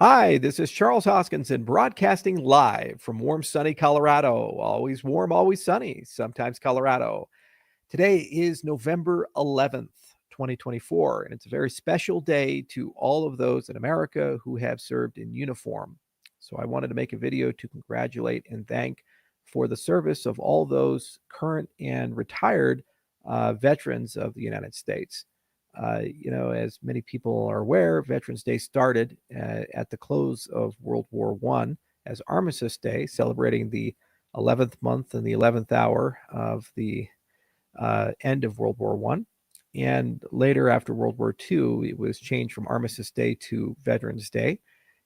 Hi, this is Charles Hoskinson broadcasting live from warm, sunny Colorado. Always warm, always sunny, sometimes Colorado. Today is November 11th, 2024, and it's a very special day to all of those in America who have served in uniform. So I wanted to make a video to congratulate and thank for the service of all those current and retired veterans of the United States. As many people are aware, Veterans Day started at the close of World War I as Armistice Day, celebrating the 11th month and the 11th hour of the end of World War I. And later, after World War II, it was changed from Armistice Day to Veterans Day.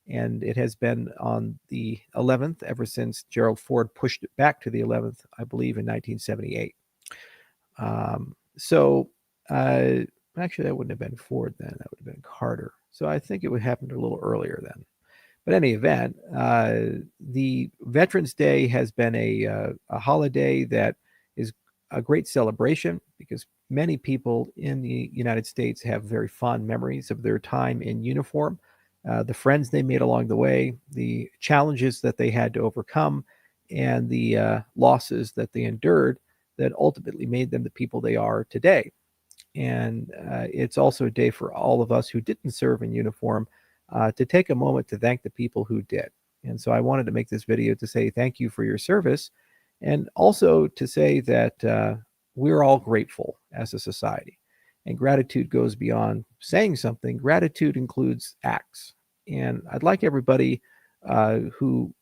And it has been on the 11th ever since Gerald Ford pushed it back to the 11th, I believe, in 1978. Actually, that wouldn't have been Ford then. That would have been Carter. So I think it would happen a little earlier then. But in any event, the Veterans Day has been a holiday that is a great celebration because many people in the United States have very fond memories of their time in uniform, the friends they made along the way, the challenges that they had to overcome, and the losses that they endured that ultimately made them the people they are today. And it's also a day for all of us who didn't serve in uniform to take a moment to thank the people who did. And so I wanted to make this video to say thank you for your service, and also to say that we're all grateful as a society. And gratitude goes beyond saying something. Gratitude includes acts. And I'd like everybody who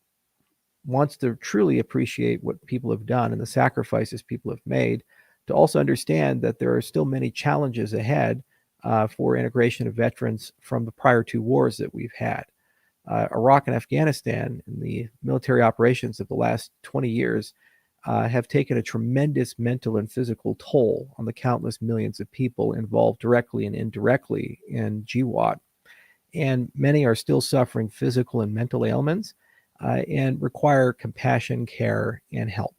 wants to truly appreciate what people have done and the sacrifices people have made to also understand that there are still many challenges ahead for integration of veterans from the prior two wars that we've had. Iraq and Afghanistan and the military operations of the last 20 years have taken a tremendous mental and physical toll on the countless millions of people involved directly and indirectly in GWOT. And many are still suffering physical and mental ailments and require compassion, care, and help.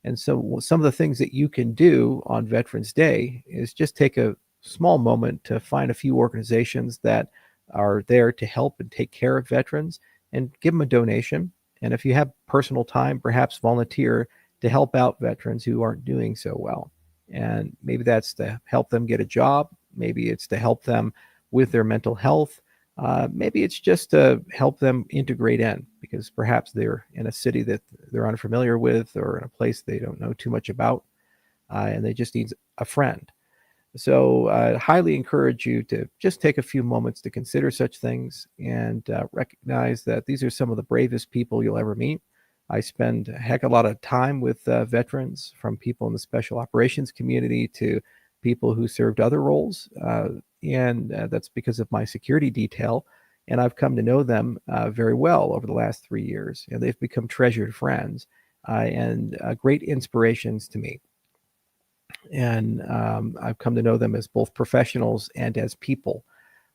And so some of the things that you can do on Veterans Day is just take a small moment to find a few organizations that are there to help and take care of veterans and give them a donation. And if you have personal time, perhaps volunteer to help out veterans who aren't doing so well. And maybe that's to help them get a job. Maybe it's to help them with their mental health. Maybe it's just to help them integrate in because perhaps they're in a city that they're unfamiliar with or in a place they don't know too much about, and they just need a friend. So I highly encourage you to just take a few moments to consider such things and recognize that these are some of the bravest people you'll ever meet. I spend a heck of a lot of time with veterans, from people in the special operations community to people who served other roles. And that's because of my security detail. And I've come to know them very well over the last 3 years. And they've become treasured friends and great inspirations to me. And I've come to know them as both professionals and as people.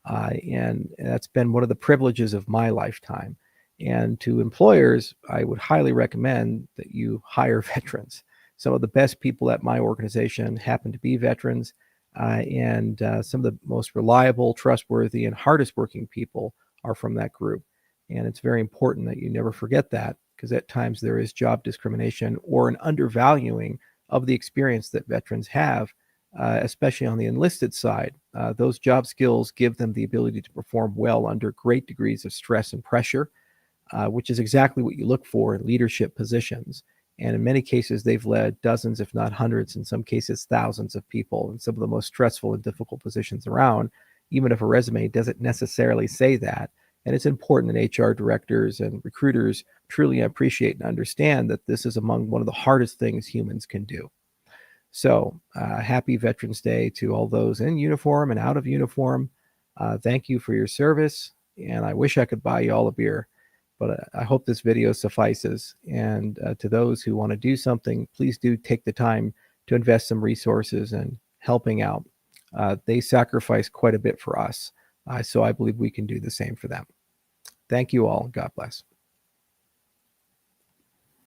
And that's been one of the privileges of my lifetime. And to employers, I would highly recommend that you hire veterans. Some of the best people at my organization happen to be veterans, and some of the most reliable, trustworthy, and hardest working people are from that group. And it's very important that you never forget that, because at times there is job discrimination or an undervaluing of the experience that veterans have, especially on the enlisted side. Those job skills give them the ability to perform well under great degrees of stress and pressure, which is exactly what you look for in leadership positions. And in many cases, they've led dozens, if not hundreds, in some cases, thousands of people in some of the most stressful and difficult positions around, even if a resume doesn't necessarily say that. And it's important that HR directors and recruiters truly appreciate and understand that this is among one of the hardest things humans can do. So happy Veterans Day to all those in uniform and out of uniform. Thank you for your service. And I wish I could buy you all a beer, but I hope this video suffices. And to those who want to do something, please do take the time to invest some resources in helping out. They sacrifice quite a bit for us. So I believe we can do the same for them. Thank you all. God bless.